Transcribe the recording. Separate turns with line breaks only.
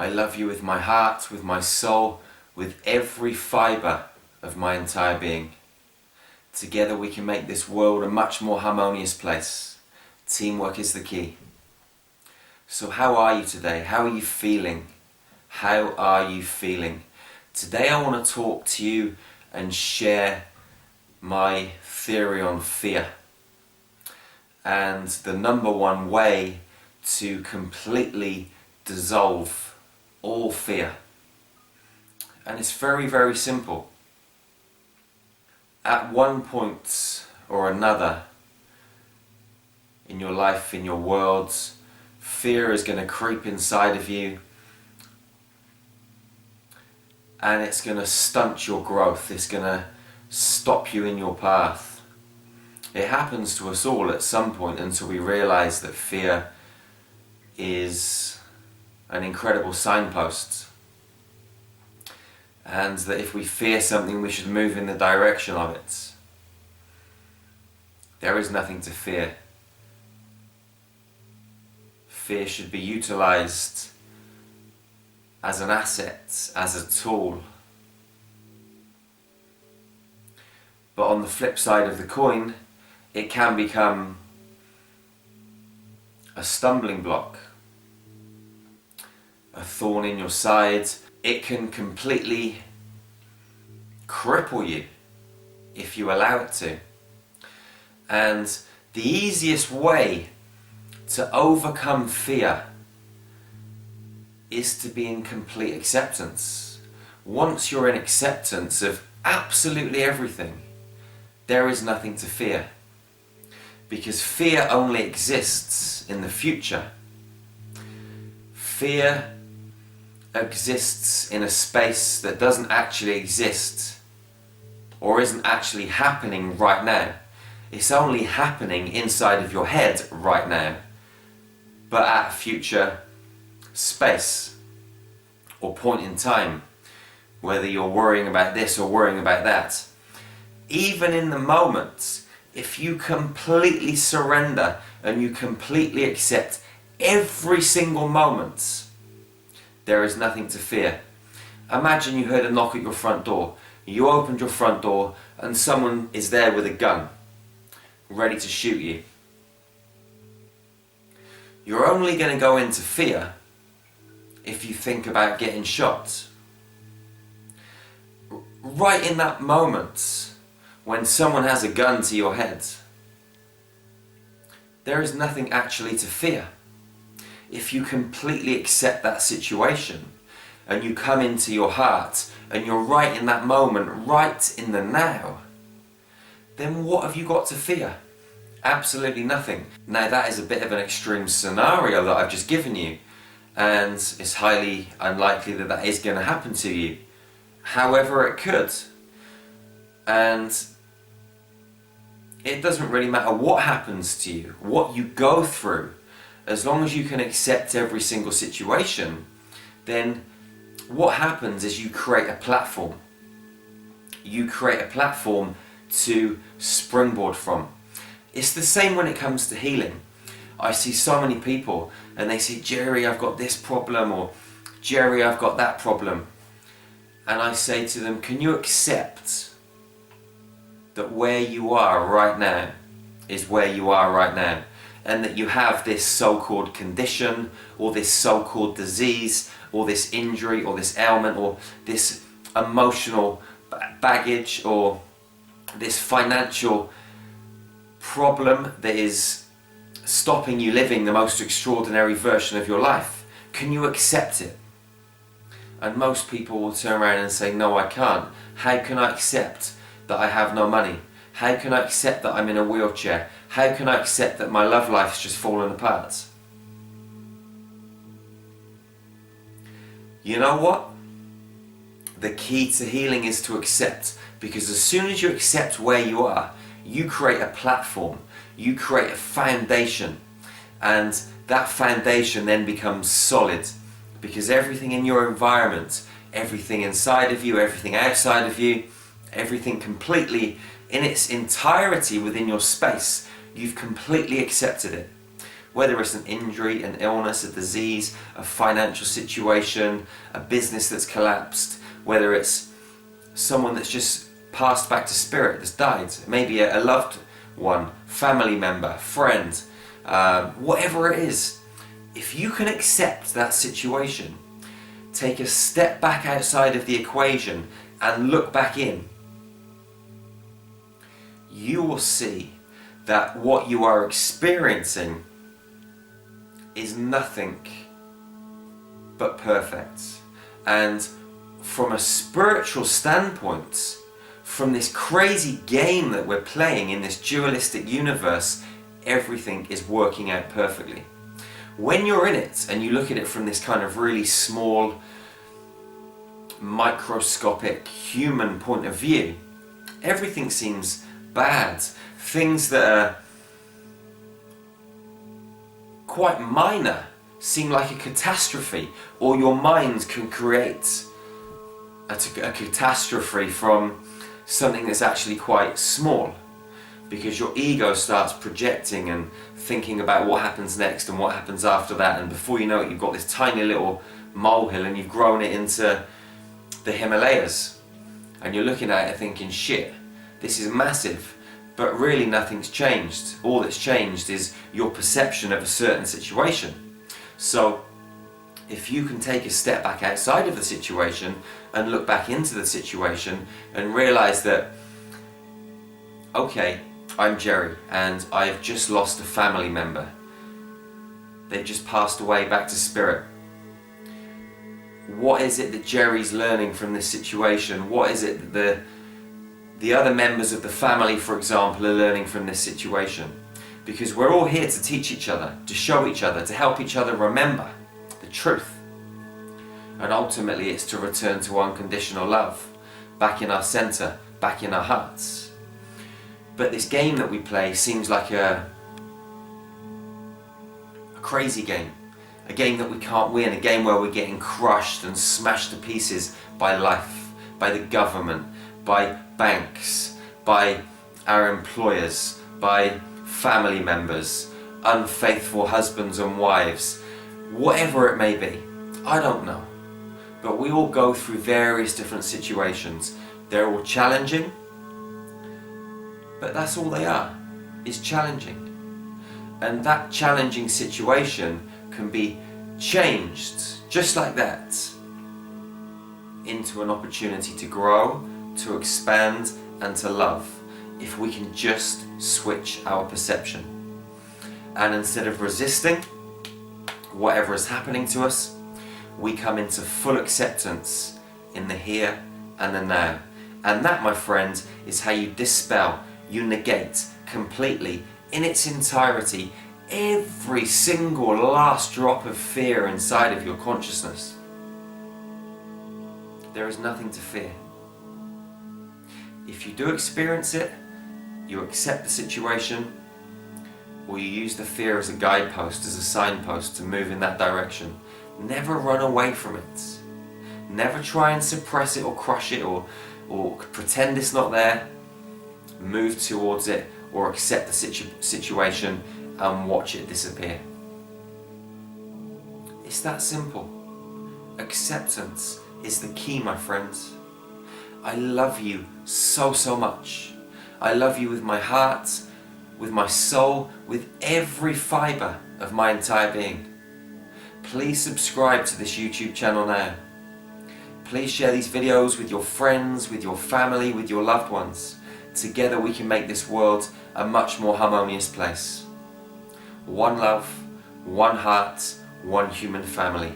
I love you with my heart, with my soul, with every fibre of my entire being. Together we can make this world a much more harmonious place. Teamwork is the key. So how are you today? How are you feeling? How are you feeling? Today I want to talk to you and share my theory on fear and the number one way to completely dissolve all fear. And it's very, very simple. At one point or another in your life, in your world, fear is going to creep inside of you and it's going to stunt your growth. It's going to stop you in your path. It happens to us all at some point until we realize that fear is an incredible signpost, and that if we fear something we should move in the direction of it. There is nothing to fear. Fear should be utilized as an asset, as a tool. But on the flip side of the coin, it can become a stumbling block, a thorn in your side. It can completely cripple you if you allow it to. And the easiest way to overcome fear is to be in complete acceptance. Once you're in acceptance of absolutely everything, there is nothing to fear. Because fear only exists in the future. Fear exists in a space that doesn't actually exist or isn't actually happening right now. It's only happening inside of your head right now, but at a future space or point in time, whether you're worrying about this or worrying about that. Even in the moment, if you completely surrender and you completely accept every single moment, there is nothing to fear. Imagine you heard a knock at your front door. You opened your front door and someone is there with a gun, ready to shoot you. You're only going to go into fear if you think about getting shot. Right in that moment, when someone has a gun to your head, there is nothing actually to fear. If you completely accept that situation and you come into your heart and you're right in that moment, right in the now, then what have you got to fear? Absolutely nothing. Now that is a bit of an extreme scenario that I've just given you, and it's highly unlikely that that is going to happen to you. However, it could. And it doesn't really matter what happens to you, what you go through. As long as you can accept every single situation, then what happens is you create a platform. You create a platform to springboard from. It's the same when it comes to healing. I see so many people and they say, Jerry, I've got this problem, or Jerry, I've got that problem. And I say to them, can you accept that where you are right now is where you are right now? And that you have this so-called condition, or this so-called disease, or this injury, or this ailment, or this emotional baggage, or this financial problem that is stopping you living the most extraordinary version of your life. Can you accept it? And most people will turn around and say, no, I can't. How can I accept that I have no money? How can I accept that I'm in a wheelchair? How can I accept that my love life's just fallen apart? You know what? The key to healing is to accept, because as soon as you accept where you are, you create a platform, you create a foundation, and that foundation then becomes solid, because everything in your environment, everything inside of you, everything outside of you, everything completely in its entirety within your space, you've completely accepted it. Whether it's an injury, an illness, a disease, a financial situation, a business that's collapsed, whether it's someone that's just passed back to spirit, that's died, maybe a loved one, family member, friend, whatever it is. If you can accept that situation, take a step back outside of the equation and look back in, you will see that what you are experiencing is nothing but perfect. And from a spiritual standpoint, from this crazy game that we're playing in this dualistic universe, everything is working out perfectly. When you're in it and you look at it from this kind of really small, microscopic human point of view, everything seems bad. Things that are quite minor seem like a catastrophe, or your mind can create a catastrophe from something that's actually quite small, because your ego starts projecting and thinking about what happens next and what happens after that, and before you know it, you've got this tiny little molehill and you've grown it into the Himalayas, and you're looking at it thinking, shit, this is massive. But really nothing's changed. All that's changed is your perception of a certain situation. So if you can take a step back outside of the situation and look back into the situation and realize that, okay, I'm Jerry and I've just lost a family member. They've just passed away back to spirit. What is it that Jerry's learning from this situation? What is it that the other members of the family, for example, are learning from this situation? Because we're all here to teach each other, to show each other, to help each other remember the truth. And ultimately it's to return to unconditional love, back in our center, back in our hearts. But this game that we play seems like a crazy game. A game that we can't win, a game where we're getting crushed and smashed to pieces by life, by the government, by banks, by our employers, by family members, unfaithful husbands and wives, whatever it may be. I don't know. But we all go through various different situations. They're all challenging, but that's all they are, is challenging. And that challenging situation can be changed, just like that, into an opportunity to grow, to expand and to love, if we can just switch our perception. And instead of resisting whatever is happening to us, we come into full acceptance in the here and the now. And that, my friend, is how you dispel, you negate completely, in its entirety, every single last drop of fear inside of your consciousness. There is nothing to fear. If you do experience it, you accept the situation, or you use the fear as a guidepost, as a signpost to move in that direction. Never run away from it. Never try and suppress it or crush it or pretend it's not there. Move towards it or accept the situation and watch it disappear. It's that simple. Acceptance is the key, my friends. I love you so, so much. I love you with my heart, with my soul, with every fibre of my entire being. Please subscribe to this YouTube channel now. Please share these videos with your friends, with your family, with your loved ones. Together we can make this world a much more harmonious place. One love, one heart, one human family.